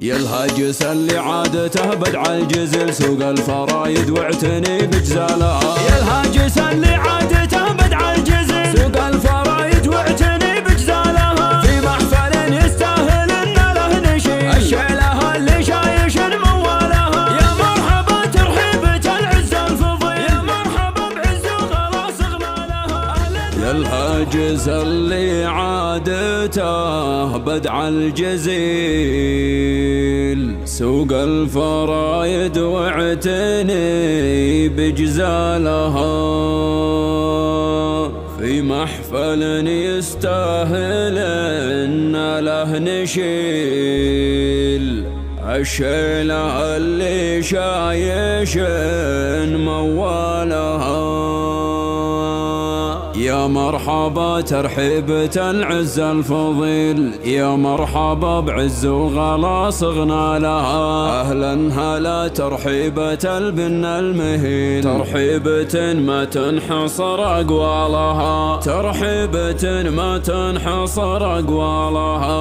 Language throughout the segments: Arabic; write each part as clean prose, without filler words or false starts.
يا الهاجس اللي عادته بدع الجزل سوق الفرايد واعتني بجزالها. يا الهاجس اللي عادته بدع الجزل سوق الفرايد واعتني بجزالها. في محفل يستاهل ان له نشيل الشيلة اللي شايش موالها. يا مرحبا ترحيبة العز الفضيل يا مرحبا بعز وخلاص اغلالها. يا الهاجس اللي عادته بدع الجزيل سوق الفرايد واعتني بجزالها. في محفل يستاهل ان له نشيل الشيلة اللي شايش موالها. يا مرحبا ترحيبة العز الفضيل يا مرحبا بعز وغلاص غنالها. أهلا هلا ترحيبة البن المهيل ترحيبة ما تنحصر أقوالها. ترحيبة ما تنحصر أقوالها.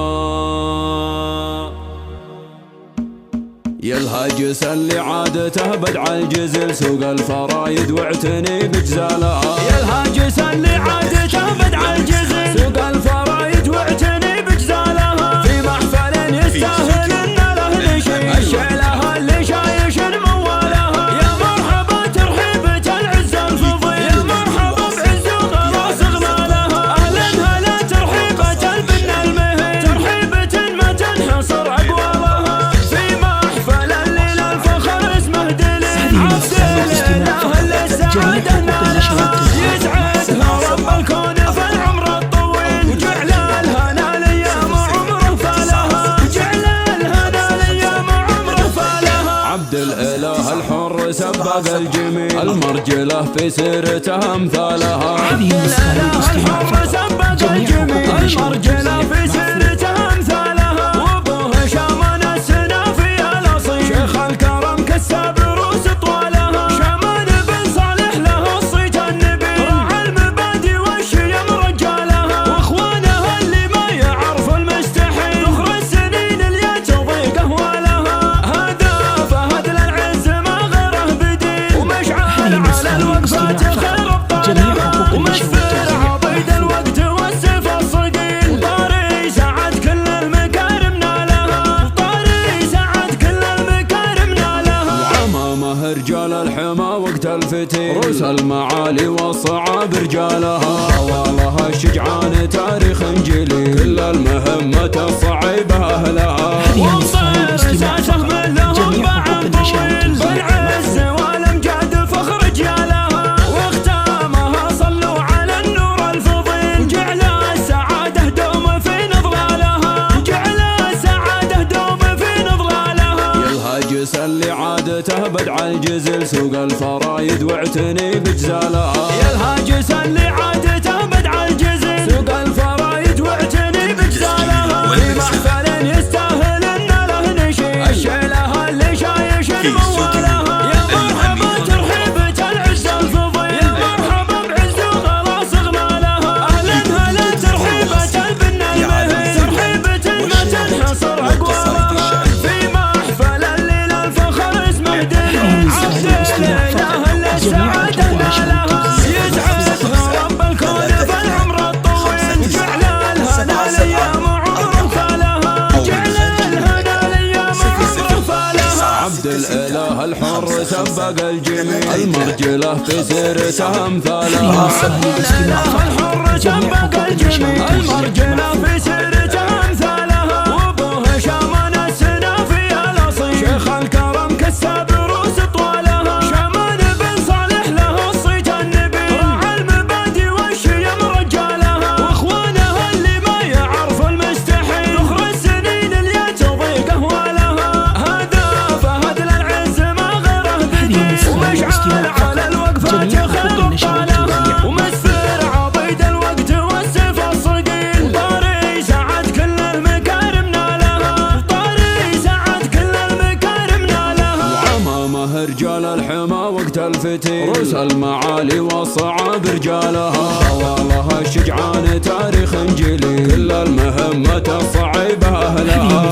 يا الهاجس اللي عادته بدع الجزل سوق الفرايد واعتني بجزالها. يا الهاجس اللي عادته بدع الجزل سوق الفرايد واعتني بجزالها. في محفل يستاهل ان له نشيل الشيلة اللي شايش موالها. يا مرحبا ترحيبة العز الفضيل يا مرحبا بعز وخلاص اغلالها. اهلا هلا ترحيبة البن المهيل ترحيبة ما تنحصر اقوالها. في محفل الليل الفخر اسمه دليل عبد الاله اللي السعادة نالها. يسعدها رب الكون في العمر الطويل وجعل الهنا الايام عمره فالها. جعل الهنا الايام عمره فالها. عبد الاله الحر سباق الجميل المرجله في سيرته امثالها. عبد الاله الحر سباق الجميل المرجله في سيرته امثالها. وابوه شامان السنافي الاصيل شيخ الكرم كساب روس طوالها. شامان بن صالح له الصيت النبيل راعى المبادئ والشيم رجالها. واخوانها اللي ما يعرف المستحيل ذخر السنين اللي تضيق اهوالها. هذا فهد للعز ما غيره بديل ومشعل على الوقفات خير ابطالها. ومسفر عبيد الوقت والسيف الصقيل وطاري سعد كل المكارم نالها. وطاري سعد كل المكارم نالها. وعمامه رجال الحمى وقت الفتيل روس المعالي والصعاب رجالها. والله الشجعان تاريخ جليل كل المهمة الصعيبة أهلها. وانطير ساسه من لهم بعد طويل بالعز والامجاد فخر رجالها. واختامها صلوا على النور الفضيل جعل السعادة دوم في نضلالها. جعل السعادة دوم في نضلالها. يا الهاجس اللي عادته بدع الجزل سوق الفرايد واعتني بجزالها. يا الهاجس اللي عادته بدع الجزل سوق الفرايد واعتني بجزالها. في محفل يستاهل ان له نشيل الشيلة اللي شايش موالها. يا مرحبا ترحيبة العز الفضيل يا مرحبا بعز وخلاص اغلالها. اهلا هلا ترحيبة البن المهيل ترحيبة ما تنحصر اقوالها. في محفل الليل الفخر اسمه دليل عبد الاله اللي السعادة نالها. يسعدها رب الكون في العمر الطويل جعل الهنا الايام عمره فالها. جعل الهنا الايام عمره فالها. عبد الاله الحر سباق الجميل المرجله في سيرته امثالها. عبد الاله الحر سباق الجميل المرجله في سيرته امثالها. وابوه شامان السنافي الاصيل شيخ الكرم كساب روس طوالها. شامان بن صالح له الصيت النبيل راعى المبادئ والشيم رجالها. واخوانها اللي ما يعرف المستحيل ذخر السنين اللي تضيق اهوالها. هذا فهد للعز ما غيره بديل ومشعل على الوقفات خير ابطالها. ومسفر عبيد الوقت والسيف الصقيل وطاري سعد كل المكارم نالها. وطاري سعد كل المكارم نالها. وعمامه رجال الحمى وقت الفتيل روس المعالي والصعاب رجالها. والله الشجعان تاريخ جليل كل المهمة الصعيبة أهلها.